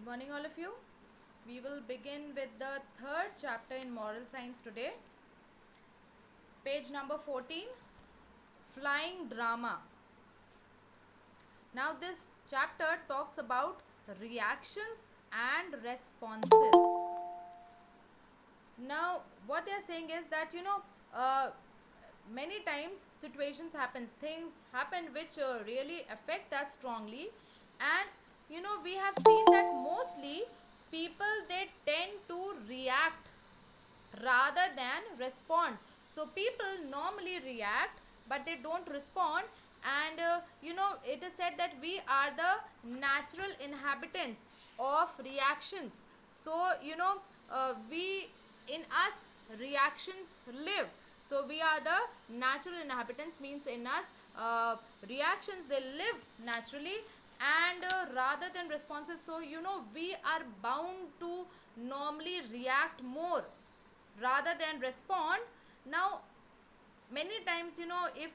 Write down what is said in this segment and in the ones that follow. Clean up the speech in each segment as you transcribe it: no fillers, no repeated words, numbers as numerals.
morning, all of you. We will begin with the third chapter in moral science today. Page number 14, Flying Drama. Now, this chapter talks about reactions and responses. Now, what they are saying is that many times situations happens, things happen which really affect us strongly, and we have seen that mostly people they tend to react rather than respond. So people normally react but they don't respond, and it is said that we are the natural inhabitants of reactions. So we in us reactions live. So we are the natural inhabitants, means in us reactions they live naturally, and rather than responses. So we are bound to normally react more rather than respond. Now many times if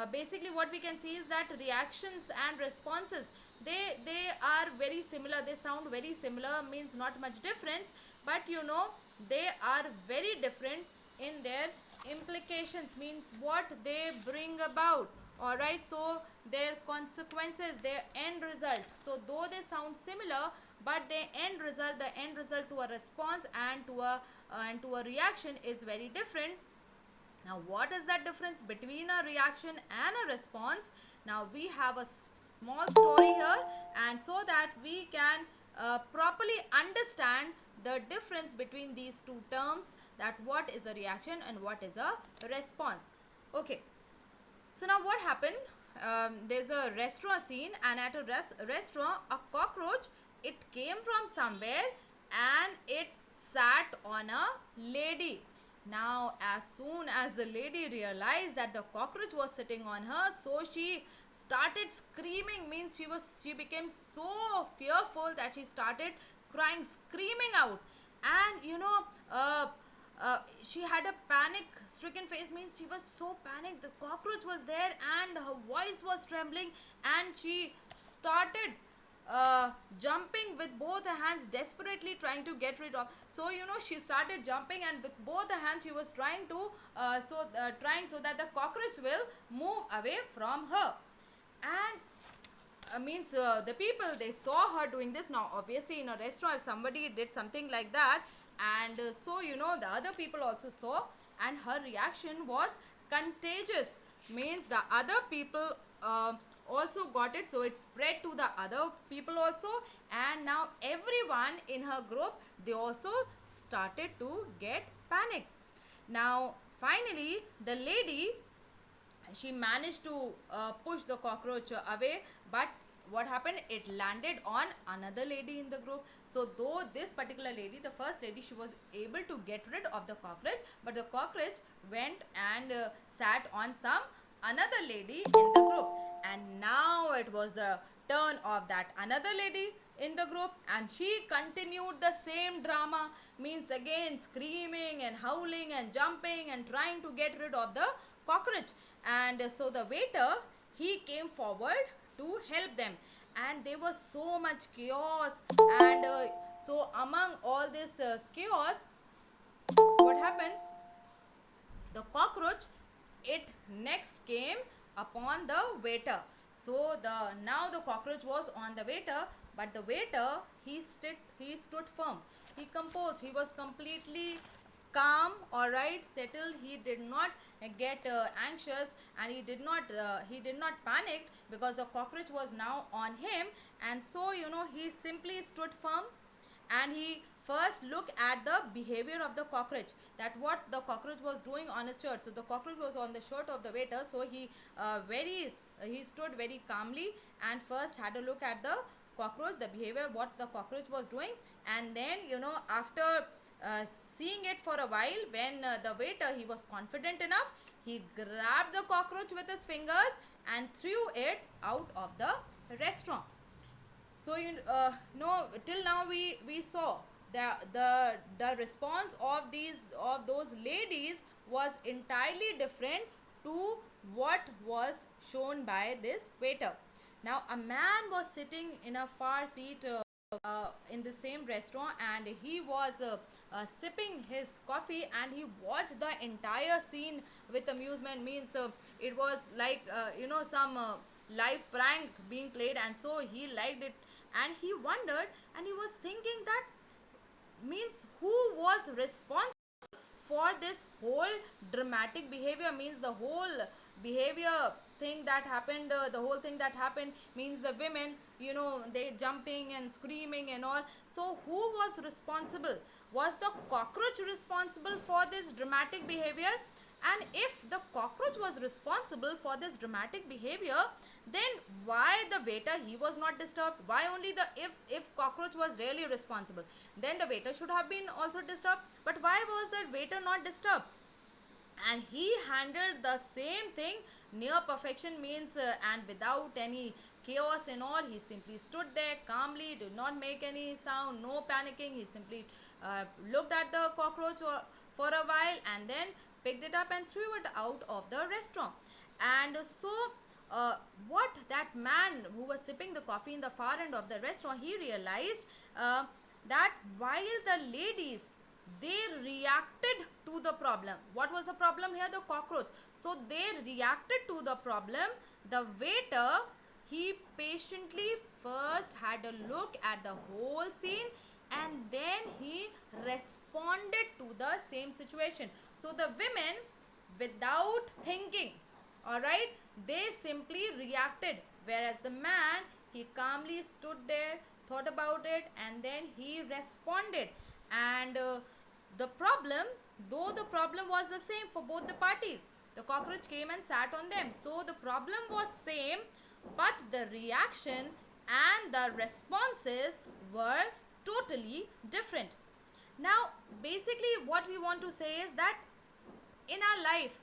basically what we can see is that reactions and responses, they are very similar, they sound very similar, means not much difference, but they are very different in their implications, means what they bring about. All right, so their consequences, their end result, so though they sound similar, but their end result, the end result to a response and to a reaction is very different. Now, what is that difference between a reaction and a response? Now, we have a small story here, and so that we can properly understand the difference between these two terms, that what is a reaction and what is a response. Okay, so now what happened? There's a restaurant scene, and at a restaurant, a cockroach, it came from somewhere and it sat on a lady. Now, as soon as the lady realized that the cockroach was sitting on her, so she started screaming, means she became so fearful that she started crying, screaming out. And she had a panic stricken face, means she was so panicked, the cockroach was there and her voice was trembling, and she started jumping with both her hands, desperately trying to get rid of. So she started jumping, and with both her hands she was trying to trying so that the cockroach will move away from her. And means the people, they saw her doing this. Now obviously in a restaurant, if somebody did something like that, and so the other people also saw, and her reaction was contagious, means the other people also got it, so it spread to the other people also, and now everyone in her group, they also started to get panic. Now finally the lady, she managed to push the cockroach away, but what happened, it landed on another lady in the group. So though this particular lady, the first lady, she was able to get rid of the cockroach, but the cockroach went and sat on some another lady in the group, and now it was the turn of that another lady in the group, and she continued the same drama, means again screaming and howling and jumping and trying to get rid of the cockroach. And so the waiter, he came forward to help them, and there was so much chaos, and so among all this chaos, what happened, the cockroach, it next came upon the waiter. So now the cockroach was on the waiter, but the waiter, he stood firm, he composed, he was completely calm, all right, settled. He did not get anxious, and he did not panic, because the cockroach was now on him. And so he simply stood firm, and he first looked at the behavior of the cockroach, that what the cockroach was doing on his shirt. So the cockroach was on the shirt of the waiter, so he stood very calmly and first had a look at the cockroach, the behavior, what the cockroach was doing. And then after seeing it for a while, when the waiter, he was confident enough, he grabbed the cockroach with his fingers and threw it out of the restaurant. So till now we saw the response of those ladies was entirely different to what was shown by this waiter. Now a man was sitting in a far seat in the same restaurant, and he was sipping his coffee, and he watched the entire scene with amusement. Means it was like some live prank being played, and so he liked it, and he wondered, and he was thinking that means who was responsible for this whole dramatic behavior. Means the whole behavior thing that happened, the whole thing that happened, means the women, they jumping and screaming and all. So who was responsible? Was the cockroach responsible for this dramatic behavior? And if the cockroach was responsible for this dramatic behavior, then why the waiter, he was not disturbed? Why only the, if cockroach was really responsible, then the waiter should have been also disturbed. But why was that waiter not disturbed? And he handled the same thing near perfection. Means and without any chaos and all, he simply stood there calmly, did not make any sound, no panicking. He simply looked at the cockroach for a while, and then picked it up and threw it out of the restaurant. And so what that man who was sipping the coffee in the far end of the restaurant, he realized that while the ladies, they reacted to the problem. What was the problem here? The cockroach. So they reacted to the problem. The waiter, he patiently first had a look at the whole scene, and then he responded to the same situation. So the women, without thinking, all right, they simply reacted, whereas the man, he calmly stood there, thought about it, and then he responded. And the problem, though the problem was the same for both the parties, the cockroach came and sat on them, so the problem was same, but the reaction and the responses were totally different. Now basically what we want to say is that in our life,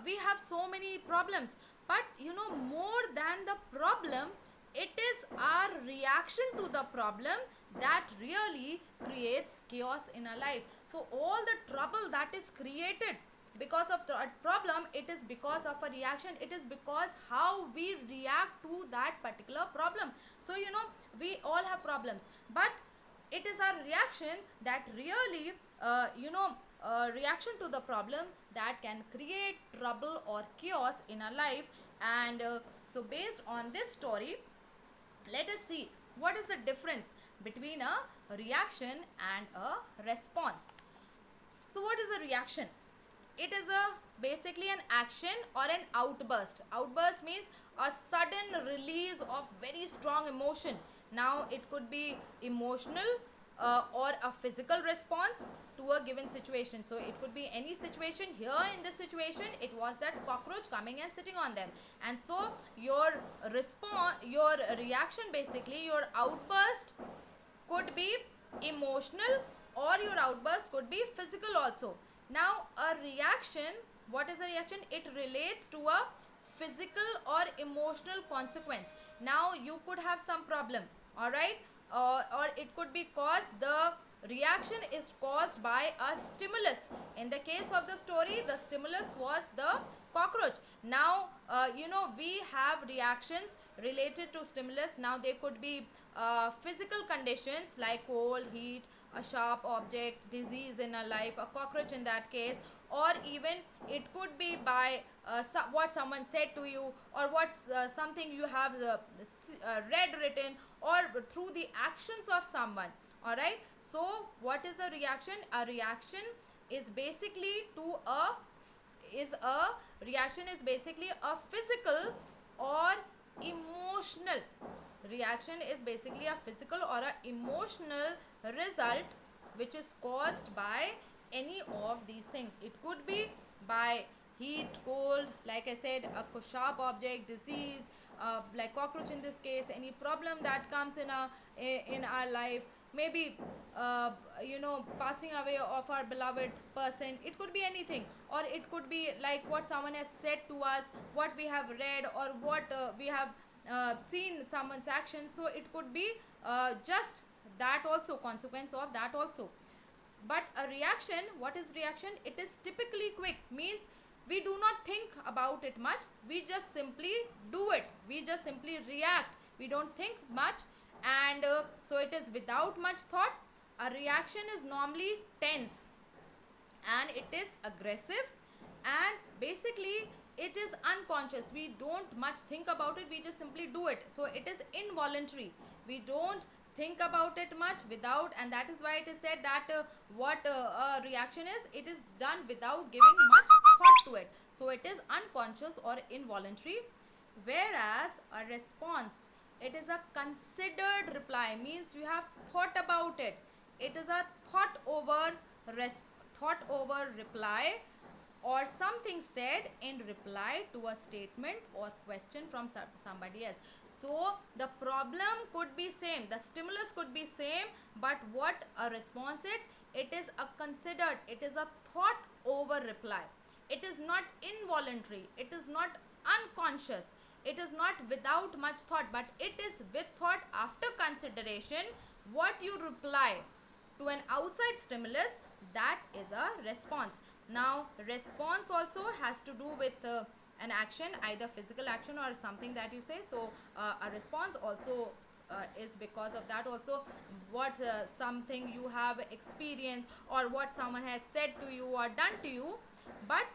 we have so many problems, but more than the problem, it is our reaction to the problem that really creates chaos in our life. So all the trouble that is created because of the problem, it is because of a reaction. It is because how we react to that particular problem. So we all have problems, but it is our reaction that really reaction to the problem that can create trouble or chaos in our life. And so based on this story, let us see what is the difference between a reaction and a response. So what is a reaction? It is a basically an action or an outburst. Outburst means a sudden release of very strong emotion. Now it could be emotional or a physical response to a given situation. So it could be any situation. Here in this situation, it was that cockroach coming and sitting on them, and so your response, your reaction, basically your outburst could be emotional, or your outburst could be physical also. Now a reaction, what is a reaction? It relates to a physical or emotional consequence. Now you could have some problem, all right, or it could be caused, the reaction is caused by a stimulus. In the case of the story, the stimulus was the cockroach. Now we have reactions related to stimulus. Now they could be physical conditions like cold, heat, a sharp object, disease in a life, a cockroach in that case, or even it could be by what someone said to you, or what's something you have read written, or through the actions of someone. All right, so what is a reaction? A reaction is basically to a reaction is basically a physical or emotional. Reaction is basically a physical or a emotional result which is caused by any of these things. It could be by heat, cold, like I said, a sharp object, disease, like cockroach in this case, any problem that comes in our life, maybe passing away of our beloved person. It could be anything, or it could be like what someone has said to us, what we have read, or what we have seen someone's action. So it could be just that also, consequence of that also. But a reaction, what is reaction? It is typically quick. Means we do not think about it much, we just simply do it, we just simply react, we don't think much, and so it is without much thought. A reaction is normally tense and it is aggressive, and basically it is unconscious. We don't much think about it, we just simply do it. So it is involuntary, we don't think about it much without, and that is why it is said that what a reaction is, it is done without giving much thought to it. So it is unconscious or involuntary. Whereas a response, it is a considered reply, means you have thought about it. It is a thought over thought over reply, or something said in reply to a statement or question from somebody else. So the problem could be same, the stimulus could be same, but what a response it is a considered, it is a thought over reply. It is not involuntary, it is not unconscious, it is not without much thought, but it is with thought. After consideration, what you reply to an outside stimulus, that is a response. Now response also has to do with an action, either physical action or something that you say. So a response also is because of that also, what something you have experienced or what someone has said to you or done to you. But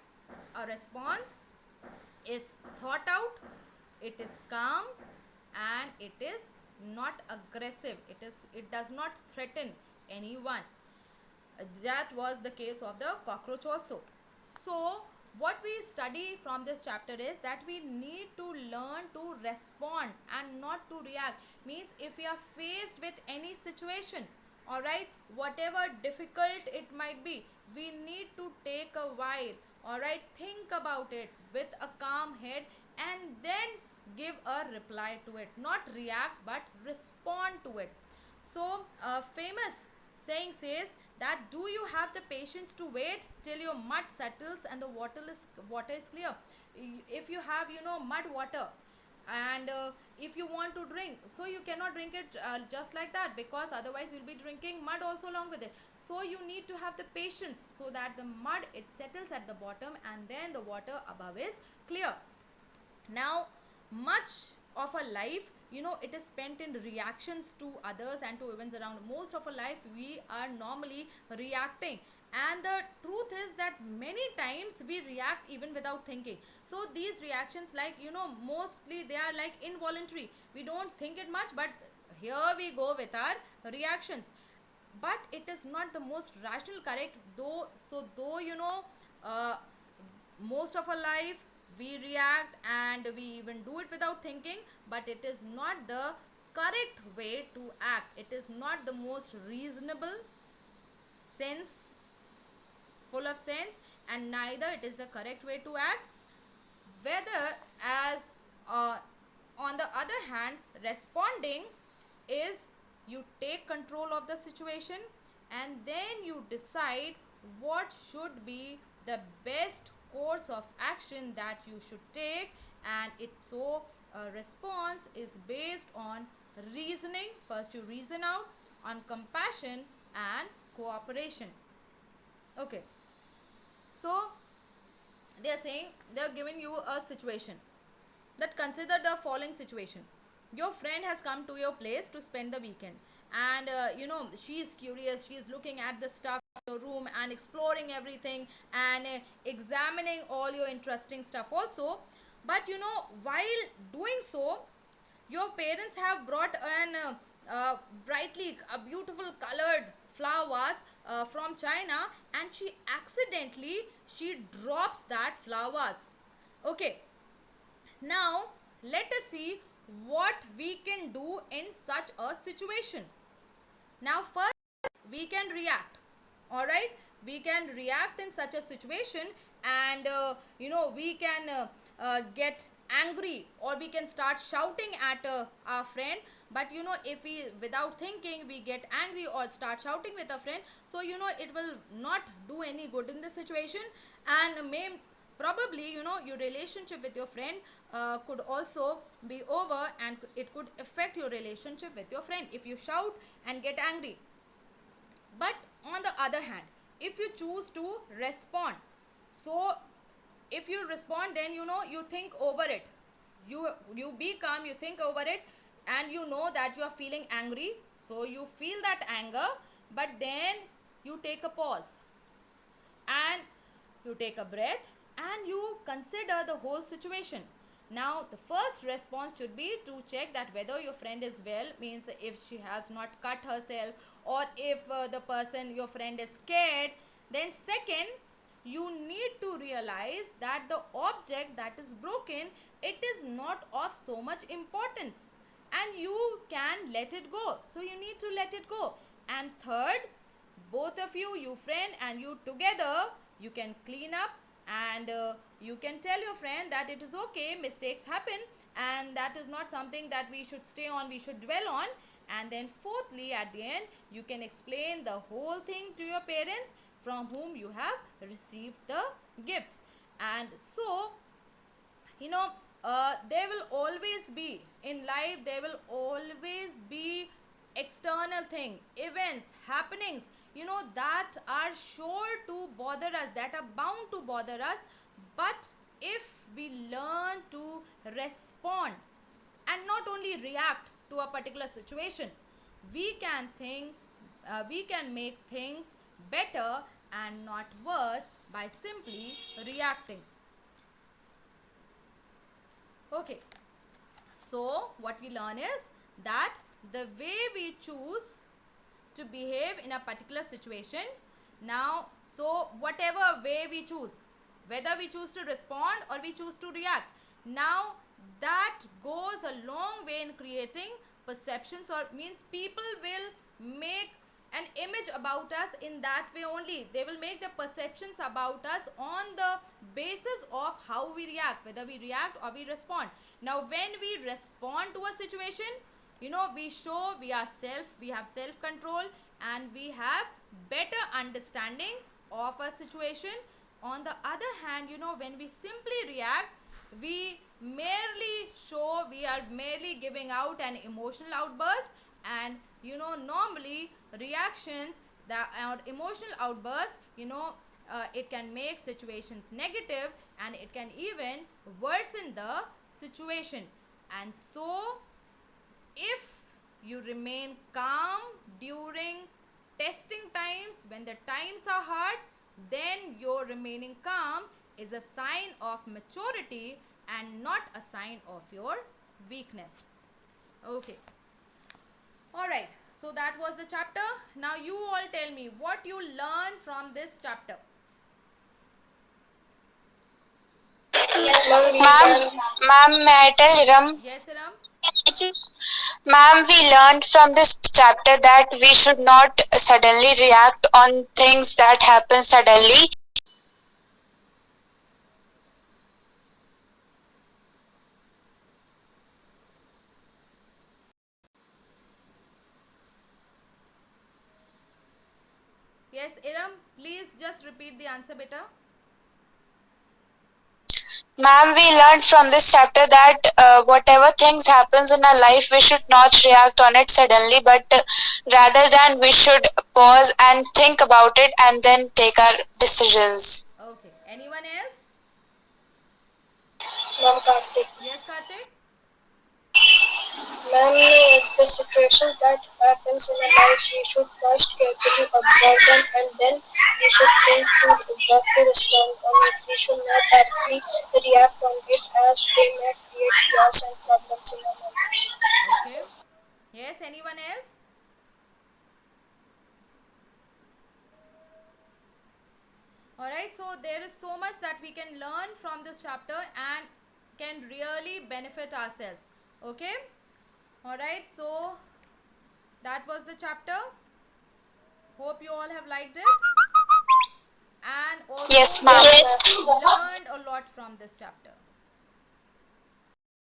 a response is thought out, it is calm, and it is not aggressive, it does not threaten anyone. That was the case of the cockroach also. So what we study from this chapter is that we need to learn to respond and not to react. Means if we are faced with any situation, all right, whatever difficult it might be, we need to take a while, all right, think about it with a calm head, and then give a reply to it, not react but respond to it. So a famous saying says that, do you have the patience to wait till your mud settles and the water is clear? If you have, mud water, and if you want to drink, so you cannot drink it just like that, because otherwise you'll be drinking mud also along with it. So you need to have the patience so that the mud, it settles at the bottom and then the water above is clear. Now much of our life, it is spent in reactions to others and to events around. Most of our life we are normally reacting, and the truth is that many times we react even without thinking. So these reactions, like, mostly they are like involuntary, we don't think it much, but here we go with our reactions. But it is not the most rational, correct, though. So though, uh, most of our life we react and we even do it without thinking, but it is not the correct way to act, it is not the most reasonable, sense full of sense, and neither it is the correct way to act. Whether as on the other hand, responding is you take control of the situation and then you decide what should be the best course of action that you should take, and it so response is based on reasoning. First you reason out, on compassion and cooperation. Okay, so they are saying, they are giving you a situation, that consider the following situation. Your friend has come to your place to spend the weekend, and she is curious, she is looking at the stuff in your room and exploring everything, and examining all your interesting stuff also. But while doing so, your parents have brought an brightly a beautiful colored flowers from China, and she drops that flowers. Okay, now let us see what we can do in such a situation. Now first we can react, all right, we can react in such a situation, and we can get angry, or we can start shouting at our friend. But if we without thinking we get angry or start shouting with a friend, so it will not do any good in this situation, and may probably your relationship with your friend could also be over, and it could affect your relationship with your friend if you shout and get angry. But on the other hand, if you choose to respond, so if you respond, then you think over it, you be calm, you think over it, and you know that you are feeling angry, so you feel that anger, but then you take a pause and you take a breath and you consider the whole situation. Now the first response should be to check that whether your friend is well, means if she has not cut herself, or if the person, your friend, is scared. Then second, you need to realize that the object that is broken, it is not of so much importance and you can let it go, so you need to let it go. And third, both of you, you friend and you together, you can clean up, and you can tell your friend that it is okay, mistakes happen, and that is not something that we should stay on, we should dwell on. And then fourthly, at the end, you can explain the whole thing to your parents from whom you have received the gifts. And so, you know, there will always be in life, there will always be external thing, events, happenings, that are sure to bother us, that are bound to bother us. But if we learn to respond and not only react to a particular situation, we can think, we can make things better and not worse by simply reacting. Okay, so what we learn is that the way we choose to behave in a particular situation, now, so whatever way we choose, whether we choose to respond or we choose to react, now that goes a long way in creating perceptions, or means people will make an image about us in that way only. They will make the perceptions about us on the basis of how we react, whether we react or we respond. Now when we respond to a situation, we show we have self control, and we have better understanding of a situation. On the other hand, when we simply react, we merely show, we are merely giving out an emotional outburst. And normally reactions that or emotional outbursts, it can make situations negative, and it can even worsen the situation. And so if you remain calm during testing times, when the times are hard, then your remaining calm is a sign of maturity and not a sign of your weakness. Okay. Alright. So that was the chapter. Now you all tell me what you learned from this chapter. Ma'am, may I tell Iram? Yes, Ram? Ma'am, we learned from this chapter that we should not suddenly react on things that happen suddenly. Yes, Iram, please just repeat the answer, beta. Ma'am, we learned from this chapter that whatever things happens in our life, we should not react on it suddenly, but rather than we should pause and think about it and then take our decisions. Okay. Anyone else? Ma'am Karthik. Yes, Karthik? Ma'am, the situations that happens in our lives, we should first carefully observe them and then we should think to what to respond on it. We should not directly react on it as they may create chaos and problems in our life. Okay. Yes, anyone else? Alright, so there is so much that we can learn from this chapter and can really benefit ourselves. Okay? Alright, so that was the chapter. Hope you all have liked it and Yes, also ma'am. learned a lot from this chapter.